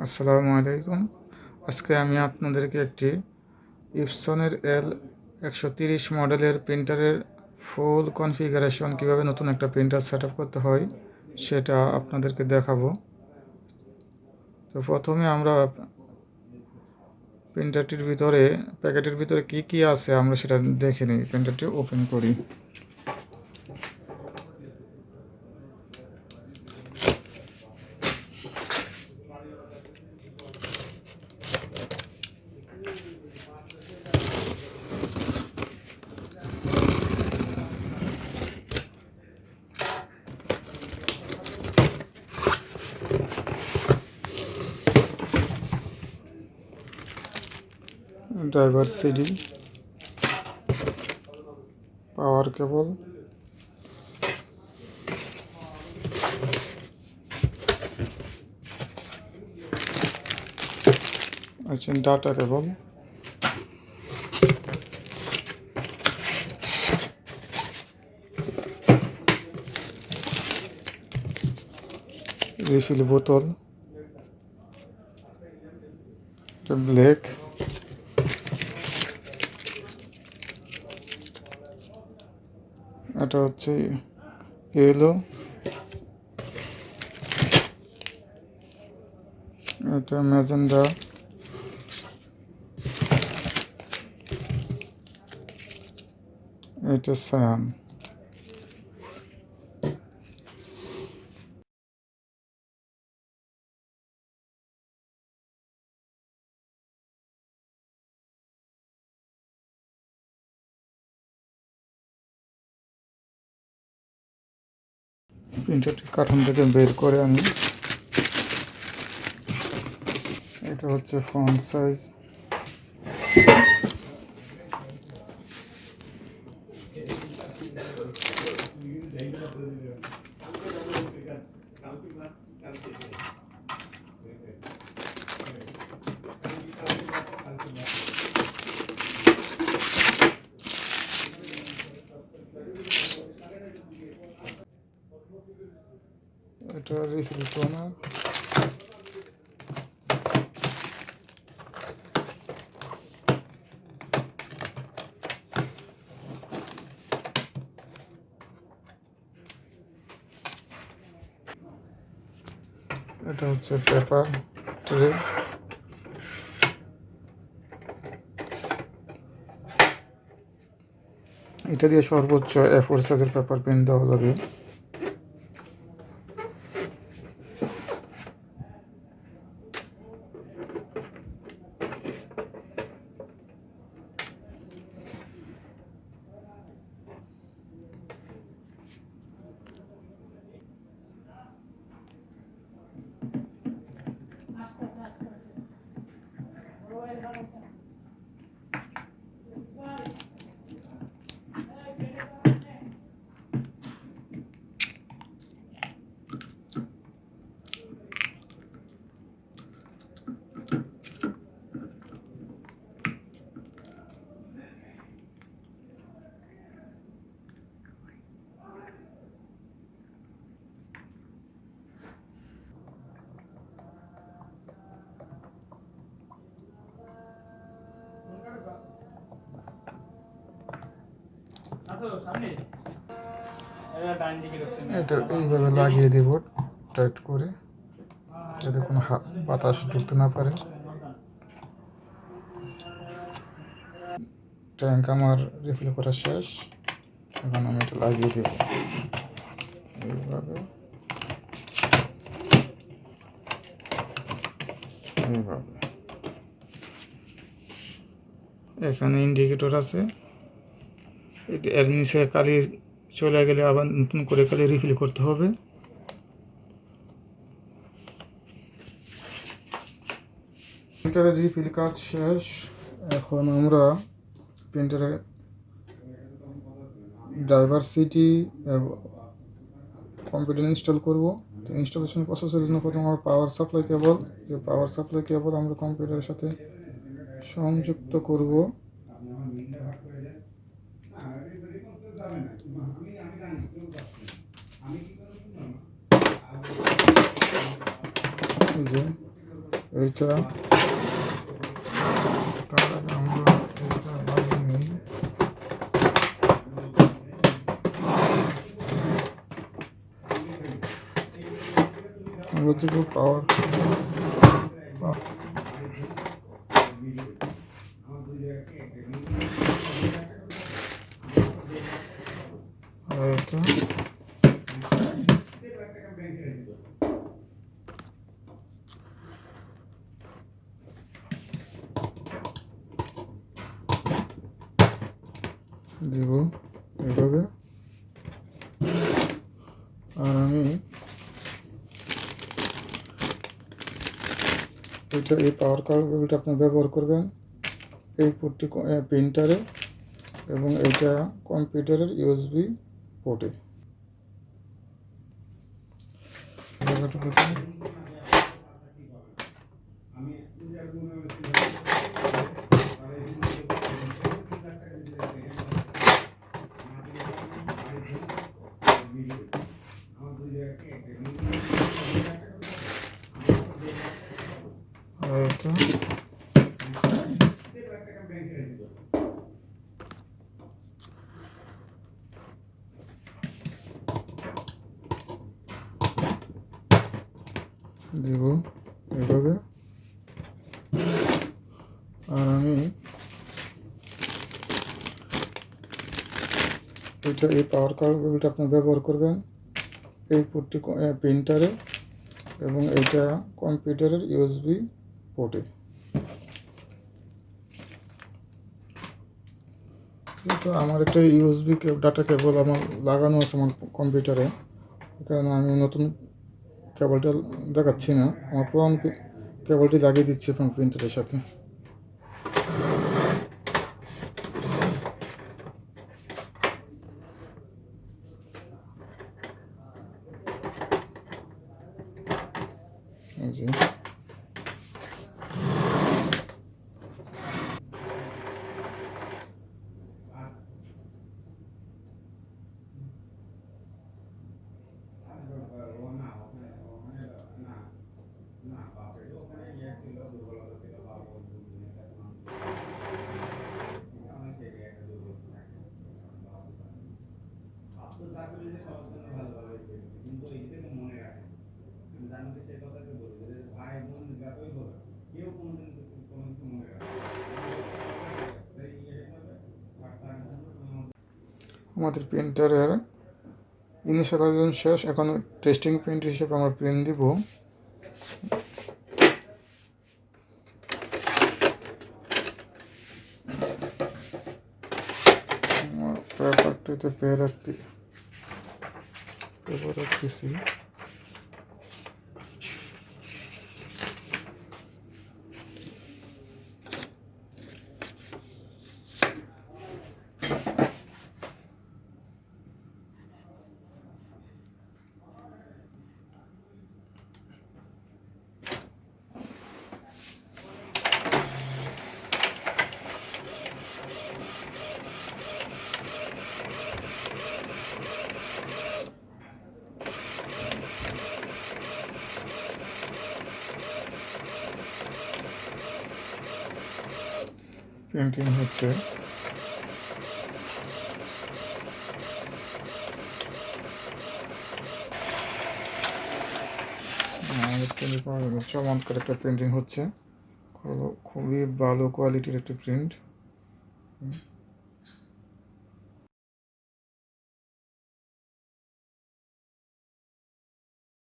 আসসালামু আলাইকুম। আজকে আমি আপনাদেরকে একটি ইপসনের L130 মডেলের প্রিন্টারের ফুল কনফিগারেশন কীভাবে নতুন একটা প্রিন্টার সেট আপ করতে হয় সেটা আপনাদেরকে দেখাবো। তো প্রথমে আমরা প্রিন্টারটির ভিতরে প্যাকেটের ভিতরে কি কি আছে আমরা সেটা দেখে নিই। প্রিন্টারটি ওপেন করি। ড্রাইভার সিডি, পাওয়ার কেবল, ডাটা কেবল, রিফিল বোতল, ব্লেক, এটা হচ্ছে ইয়েলো, এটা ম্যাজেন্ডা, এটা সায়ান। প্রিন্টারটি কার্টুন থেকে বের করে আনি। এটা হচ্ছে ফন্ট সাইজ, এটা রিফিল টোনার, এটা হচ্ছে পেপার ট্রে, এটা দিয়ে সর্বোচ্চ A4 সাইজের পেপার প্রিন্ট দেওয়া যাবে। এটা এইভাবে লাগিয়ে দেব টাইট করে, যাতে কোনো বাতাস ঢুকতে না পারে। ট্যাঙ্ক আমার রিফিল করা শেষ, এখন আমি এটা লাগিয়ে দেব এইভাবে এইভাবে। এখানে ইন্ডিকেটর আছে, এর নিচে কালি চলে গেলে আবার নতুন করে কালি রিফিল করতে হবে। প্রিন্টারের রিফিল কাজ শেষ। এখন আমরা প্রিন্টারের ড্রাইভার সিটি কম্পিউটার ইনস্টল করব। তো ইনস্টলেশন প্রসেসের জন্য প্রথমে আমরা পাওয়ার সাপ্লাই কেবল আমরা কম্পিউটারের সাথে সংযুক্ত করব। এই যে এইটা তার আগে আমরা এইটা লাগিয়ে নিই। আমরা দেবো পাওয়ার। আর এটা দেব এইভাবে। আর আমি এটা এই পাওয়ার কেবলটা আপনি ব্যবহার করবেন এই পোর্টটি প্রিন্টারে এবং এটা কম্পিউটারের ইউএসবি পোর্টে। আর এটা দেব এইভাবে। আর আমি এটা এই পাওয়ার কেবলটা আপনি ব্যবহার করবেন এই পোর্টটি প্রিন্টারে এবং এটা কম্পিউটারের ইউএসবি পোর্টে। যেহেতু আমার একটা ইউএসবি ডাটা কেবল আমার লাগানো আছে আমার কম্পিউটারে, এই কারণে আমি নতুন কেবলটা দেখাচ্ছি না, আমার পুরান কেবলটি লাগিয়ে দিচ্ছি এখন প্রিন্টারের সাথে। জি আমাদের প্রিন্টারের ইনিশিয়ালাইজেশন শেষ, এখন টেস্টিং প্রিন্ট হিসেবে আমরা প্রিন্ট দিব। পেপারটিতে পেপার রাখতেছি। প্রিন্টিং হচ্ছে। চমৎকার একটা প্রিন্টিং হচ্ছে, খুবই ভালো কোয়ালিটির একটা প্রিন্ট।